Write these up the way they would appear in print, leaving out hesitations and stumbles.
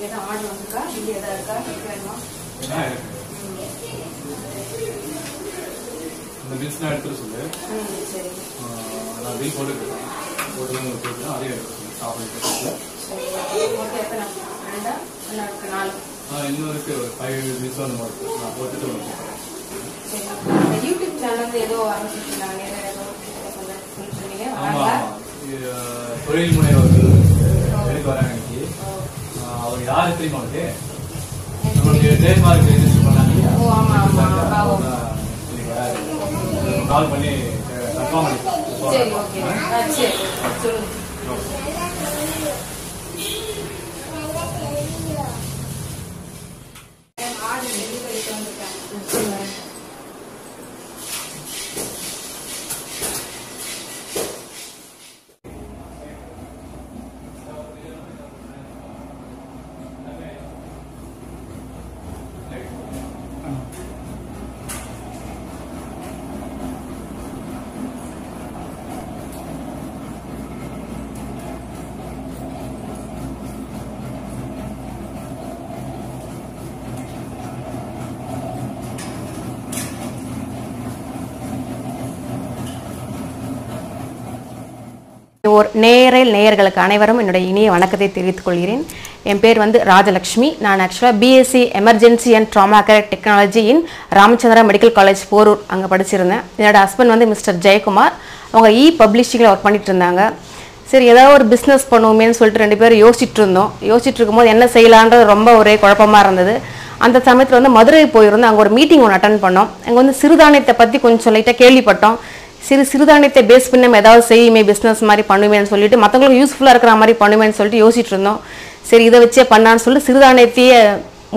ஏதாவது ஆர்டர் வந்திருக்கா? இது ஏதாவது இருக்கா? வேணுமா? இந்த பில்ஸ் நான் எடுத்துட்டு சொல்லு. சரி. நான் பில் போட்டுக்கிறேன். போட்டு அதே எடுத்து சாப்பிட்டு. ஓகே, அப்போ நான் 2 இல்லை 4. இன்னும் இருக்கு ஒரு 5 பில்ஸ் அந்த மாதிரி இருக்கு. நான் போட்டுட்டு சரி. யூடியூப் சேனல் ஏதோ ஆரம்பிச்சிருக்கீங்க, ஏதோ சொன்னீங்க. ஆமாம், தொழில் முனைவர்கள் எடுக்க வராங்க இன்னைக்கு. அவர் யாரு தெரியுமா அவருக்கு? நம்மளுடைய டேட்மார்க் ரெஜிஸ்டர் பண்ணாங்க. கால் பண்ணி கன்ஃபார்ம் பண்ணிக்கலாம். சரி, ஓகே. சரி, சொல்லுங்க. நேயர்களுக்கு அனைவரும் என்னுடைய இனிய வணக்கத்தை தெரிவித்துக் கொள்கிறேன். என் பேர் வந்து ராஜலட்சுமி. நான் ஆக்சுவலாக BSc emergency and drama care technology in Ramachandra medical college Porur அங்கே படிச்சிருந்தேன். என்னோட ஹஸ்பண்ட் வந்து மிஸ்டர் ஜெயக்குமார். அவங்க பப்ளிஷிங்கில் ஒர்க் பண்ணிட்டு இருந்தாங்க. சரி, ஏதாவது ஒரு பிஸ்னஸ் பண்ணுவோமேன்னு சொல்லிட்டு 2 பேரும் யோசிச்சுட்டு இருக்கும்போது என்ன செய்யலான்றது ரொம்ப ஒரே குழப்பமாக இருந்தது. அந்த சமயத்தில் வந்து மதுரை போயிருந்தோம். அங்கே ஒரு மீட்டிங் ஒன்று அட்டன் பண்ணோம். அங்கே வந்து சிறுதானியத்தை பற்றி கொஞ்சம் லைட்டாக கேள்விப்பட்டோம். சிறுதானியத்தை பேஸ் பண்ணி நம்ம ஏதாவது செய்யுமே, பிஸ்னஸ் மாதிரி பண்ணுவேன்னு சொல்லிட்டு, மற்றவங்களுக்கு யூஸ்ஃபுல்லாக இருக்கிற மாதிரி பண்ணுவேன்னு சொல்லிட்டு யோசிச்சுட்டு இருந்தோம். சரி, இதை வச்சே பண்ணான்னு சொல்லிட்டு சிறுதானியத்தையே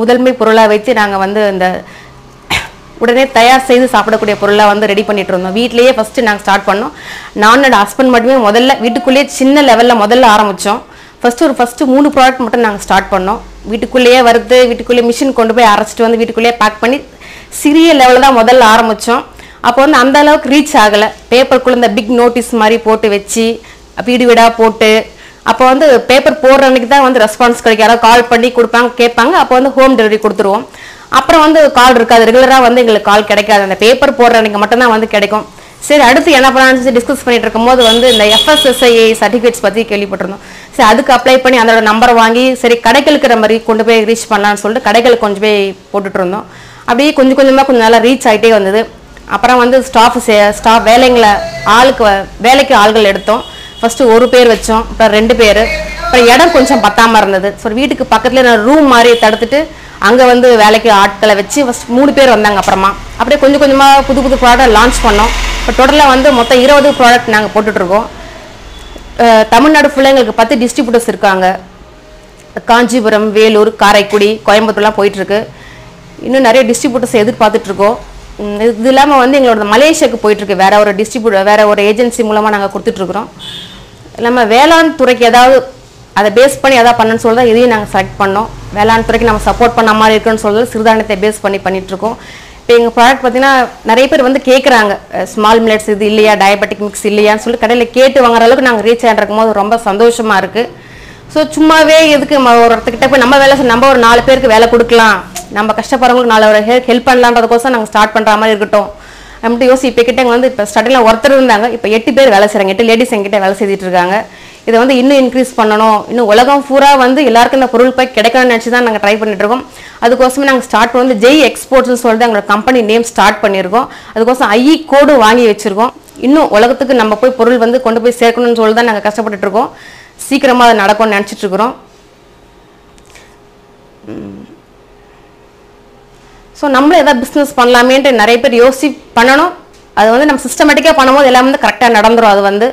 முதன்மை பொருளாக வைத்து நாங்கள் வந்து இந்த உடனே தயார் செய்து சாப்பிடக்கூடிய பொருளாக வந்து ரெடி பண்ணிட்டு இருந்தோம். வீட்லேயே ஃபஸ்ட்டு நாங்கள் ஸ்டார்ட் பண்ணோம். நான் என்னோட ஹஸ்பண்ட் மட்டுமே முதல்ல வீட்டுக்குள்ளேயே சின்ன லெவலில் முதல்ல ஆரம்பித்தோம். ஃபஸ்ட்டு 3 ப்ராடக்ட் மட்டும் நாங்கள் ஸ்டார்ட் பண்ணோம். வீட்டுக்குள்ளேயே வறுத்து, வீட்டுக்குள்ளேயே மிஷின் கொண்டு போய் அரைச்சிட்டு வந்து வீட்டுக்குள்ளேயே பேக் பண்ணி சிறிய லெவலில் தான் முதல்ல ஆரம்பித்தோம். அப்போ வந்து அந்த அளவுக்கு ரீச் ஆகலை. பேப்பருக்குள்ளே இந்த பிக் நோட்டீஸ் மாதிரி போட்டு வச்சு வீடு வீடாக போட்டு, அப்போ வந்து பேப்பர் போடுற அன்றைக்கி தான் வந்து ரெஸ்பான்ஸ் கிடைக்கும். யாராவது கால் பண்ணி கொடுப்பாங்க, கேட்பாங்க. அப்போ வந்து ஹோம் டெலிவரி கொடுத்துருவோம். அப்புறம் வந்து கால் இருக்காது, ரெகுலராக வந்து எங்களுக்கு கால் கிடைக்காது. அந்த பேப்பர் போடுற அன்றைக்கி மட்டும்தான் வந்து கிடைக்கும். சரி, அடுத்து என்ன பண்ணலான்னு டிஸ்கஸ் பண்ணிட்டு இருக்கும்போது வந்து இந்த FSSAI சர்டிஃபிகேட்ஸ் பற்றி கேள்விப்பட்டிருந்தோம். சரி, அதுக்கு அப்ளை பண்ணி அதோட நம்பரை வாங்கி சரி கடைகளுக்கு மாதிரி கொண்டு போய் ரீச் பண்ணலான்னு சொல்லிட்டு கடைகளுக்கு கொஞ்சம் போய் போட்டுட்டு இருந்தோம். அப்படியே கொஞ்சம் கொஞ்சமாக கொஞ்சம் நல்லா ரீச் ஆகிட்டே வந்தது. அப்புறம் வந்து ஸ்டாஃப் வேலைக்கு ஆள்கள் எடுத்தோம். ஃபஸ்ட்டு 1 பேர் வச்சோம், அப்புறம் 2 பேர். அப்புறம் இடம் கொஞ்சம் பத்தாமல் இருந்தது. ஸோ வீட்டுக்கு பக்கத்தில் நான் ரூம் மாதிரி தடுத்துட்டு அங்கே வந்து வேலைக்கு ஆட்களை வச்சு ஃபஸ்ட் 3 பேர் வந்தாங்க. அப்புறமா அப்படியே கொஞ்சம் கொஞ்சமாக புது ப்ராடக்ட் லான்ச் பண்ணோம். இப்போ டோட்டலாக வந்து மொத்தம் 20 ப்ராடக்ட் நாங்கள் போட்டுட்ருக்கோம். தமிழ்நாடு ஃபுல்லாக எங்களுக்கு 10 டிஸ்ட்ரிபியூட்டர்ஸ் இருக்காங்க. காஞ்சிபுரம், வேலூர், காரைக்குடி, கோயம்புத்தூர்லாம் போயிட்டுருக்கு. இன்னும் நிறைய டிஸ்ட்ரிபியூட்டர்ஸ் எதிர்பார்த்துட்ருக்கோம். இது இல்லாமல் வந்து எங்களோட மலேசியாவுக்கு போயிட்டுருக்கு. வேறு ஒரு ஏஜென்சி மூலமாக நாங்கள் கொடுத்துட்ருக்குறோம். இல்லாமல் வேளாண் துறைக்கு ஏதாவது அதை பேஸ் பண்ணி எதாவது பண்ணணும்னு சொல்லி தான் இதையும் நாங்கள் செலக்ட் பண்ணோம். வேளாண் துறைக்கு நம்ம சப்போர்ட் பண்ண மாதிரி இருக்குன்னு சொல்கிறது சிறுதானியத்தை பேஸ் பண்ணிகிட்ருக்கோம். இப்போ எங்கள் ப்ராடக்ட் பார்த்திங்கன்னா நிறைய பேர் வந்து கேட்குறாங்க, ஸ்மால் மில்லட்ஸ் இது இல்லையா, டயபெட்டிக் மிக்ஸ் இல்லையான்னு சொல்லி கடையில் கேட்டு வாங்குற அளவுக்கு நாங்கள் ரீச் ஆகிருக்கும் போது ரொம்ப சந்தோஷமாக இருக்குது. ஸோ சும்மாவே எதுக்கு ஒரு ஒருத்தர்கிட்ட போய் நம்ம நம்ம ஒரு 4 பேருக்கு வேலை கொடுக்கலாம், நம்ம கஷ்டப்படுறவங்களுக்கு 4 ஒரு ஹெல்ப் பண்ணலான்றதுக்கோசம் நாங்கள் ஸ்டார்ட் பண்ணுற மாதிரி இருக்கட்டும் அப்படின்ட்டு இப்போ கிட்ட வந்து இப்போ ஸ்டார்டிங்கில் ஒருத்தர் இருந்தாங்க, இப்போ 8 பேர் வேலை செய்கிறாங்க. 8 லேடிஸ் எங்கிட்ட வேலை செய்துட்டு இருக்காங்க. இதை வந்து இன்னும் இன்க்ரீஸ் பண்ணணும், இன்னும் உலகம் பூரா வந்து எல்லாருக்கும் இந்த பொருள் போய் கிடைக்கணும்னு நினச்சி தான் நாங்கள் ட்ரை பண்ணிட்டு இருக்கோம். அதுக்கோசமே நாங்கள் ஸ்டார்ட் வந்து ஜெய் எக்ஸ்போர்ட்ஸ்னு சொல்லிட்டு எங்களோட கம்பெனி நேம் ஸ்டார்ட் பண்ணியிருக்கோம். அதுக்கோசம் ஐஇ கோடு வாங்கி வச்சுருக்கோம். இன்னும் உலகத்துக்கு நம்ம போய் பொருள் வந்து கொண்டு போய் சேர்க்கணும்னு சொல்லி தான் நாங்கள் கஷ்டப்பட்டுட்டு இருக்கோம். சீக்கிரமாக அது நடக்கும்னு நினச்சிட்டு இருக்கிறோம். ஸோ நம்மளும் எதாவது பிஸ்னஸ் பண்ணலாமேன்ட்டு நிறைய பேர் பண்ணணும். அது வந்து நம்ம சிஸ்டமேட்டிக்காக பண்ணும்போது எல்லாமே வந்து கரெக்டாக நடந்துடும். அது வந்து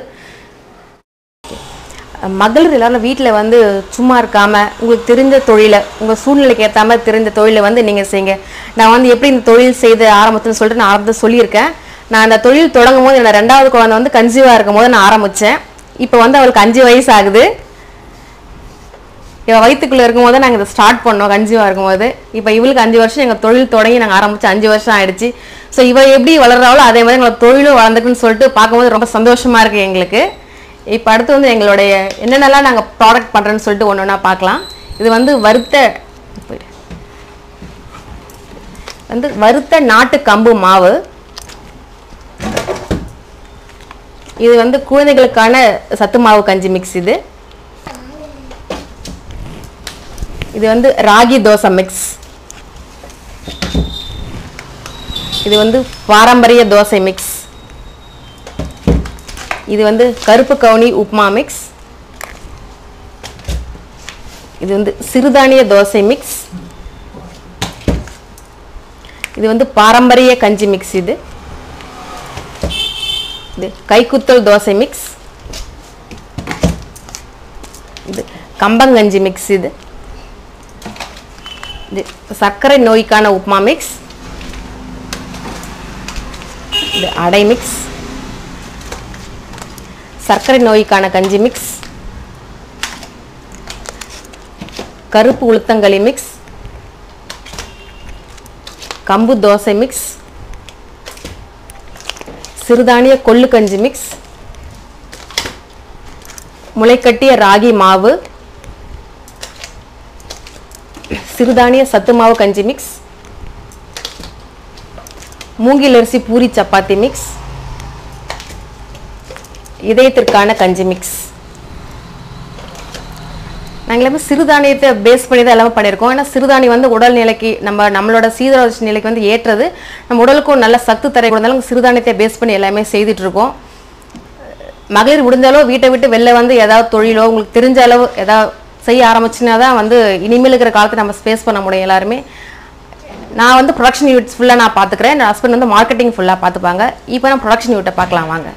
மகளிர் எல்லாரும் வீட்டில் வந்து சும்மா இருக்காமல் உங்களுக்கு தெரிஞ்ச தொழிலை, உங்கள் சூழ்நிலைக்கு ஏற்ற மாதிரி தெரிஞ்ச தொழிலை வந்து நீங்கள் செய்யுங்க. நான் வந்து எப்படி இந்த தொழில் செய்து ஆரம்பத்துன்னு சொல்லிட்டு நான் ஆரம்பத்தில் சொல்லியிருக்கேன். நான் அந்த தொழில் தொடங்கும் போது என்னோட 2வது குழந்தை வந்து கன்சீவாக இருக்கும் போது நான் ஆரம்பித்தேன். இப்போ வந்து அவளுக்கு 5 வயசு ஆகுது. இவள் வயிற்றுக்குள்ளே இருக்கும்போது நாங்கள் இதை ஸ்டார்ட் பண்ணோம். கன்சீவாக இருக்கும்போது இப்போ இவளுக்கு 5 வருஷம். எங்கள் தொழில் தொடங்கி நாங்கள் ஆரம்பித்து 5 வருஷம் ஆயிடுச்சு. ஸோ இவள் எப்படி வளர்றாவளோ அதே மாதிரி எங்களோட தொழிலும் வளர்ந்துக்குன்னு சொல்லிட்டு பார்க்கும்போது ரொம்ப சந்தோஷமாக இருக்குது எங்களுக்கு. இப்போ அடுத்து வந்து எங்களுடைய என்னென்னலாம் நாங்கள் ப்ராடக்ட் பண்ணுறேன்னு சொல்லிட்டு ஒன்று ஒன்றா பார்க்கலாம். இது வந்து வறுத்த நாட்டு கம்பு மாவு. இது வந்து குழந்தைகளுக்கான சத்து மாவு கஞ்சி மிக்ஸ். இது வந்து ராகி தோசை மிக்ஸ். இது வந்து பாரம்பரிய தோசை மிக்ஸ். இது வந்து கருப்பு கவுனி உப்மா மிக்ஸ். இது வந்து சிறுதானிய தோசை மிக்ஸ். இது வந்து பாரம்பரிய கஞ்சி மிக்ஸ். இது கைக்குத்தல் தோசை மிக்ஸ். இது கம்பங்கஞ்சி மிக்ஸ். இது சர்க்கரை நோய்க்கான உப்மா மிக்ஸ். இது அடை மிக்ஸ். சர்க்கரை நோய்க்கான கஞ்சி மிக்ஸ். கருப்பு உளுத்தங்களி மிக்ஸ். கம்பு தோசை மிக்ஸ். சிறுதானிய கொள்ளு கஞ்சி மிக்ஸ். முளைக்கட்டிய ராகி மாவு. சிறுதானிய சத்து மாவு கஞ்சி மிக்ஸ். மூங்கில் அரிசி பூரி சப்பாத்தி மிக்ஸ். இதயத்திற்கான கஞ்சி மிக்ஸ். நாங்கள் சிறுதானியத்தை பேஸ் பண்ணி தான் எல்லாமே பண்ணியிருக்கோம். ஏன்னா சிறுதானியம் வந்து உடல் நிலைக்கு நம்மளோட சீதோஷ்ண நிலைக்கு வந்து ஏற்றது. நம்ம உடலுக்கும் நல்ல சத்து தர கொடுத்தாலும் சிறுதானியத்தை பேஸ் பண்ணி எல்லாமே செய்துட்டு இருக்கோம். மகளிர் முடிஞ்சாலும் வீட்டை விட்டு வெளில வந்து ஏதாவது தொழிலோ உங்களுக்கு தெரிஞ்ச அளவு ஏதாவது செய்ய ஆரம்பிச்சுன்னா தான் வந்து இனிமேல் இருக்கிற காலத்தை நம்ம ஸ்பேஸ் பண்ண முடியும் எல்லாருமே. நான் வந்து ப்ரொடக்ஷன் யூனிட்ஸ் ஃபுல்லாக நான் பார்த்துக்கிறேன். என் ஹஸ்பண்ட் வந்து மார்க்கெட்டிங் ஃபுல்லாக பார்த்துப்பாங்க. இப்போ நான் ப்ரொடக்ஷன் யூனிட்டை பார்க்கலாம் வாங்க.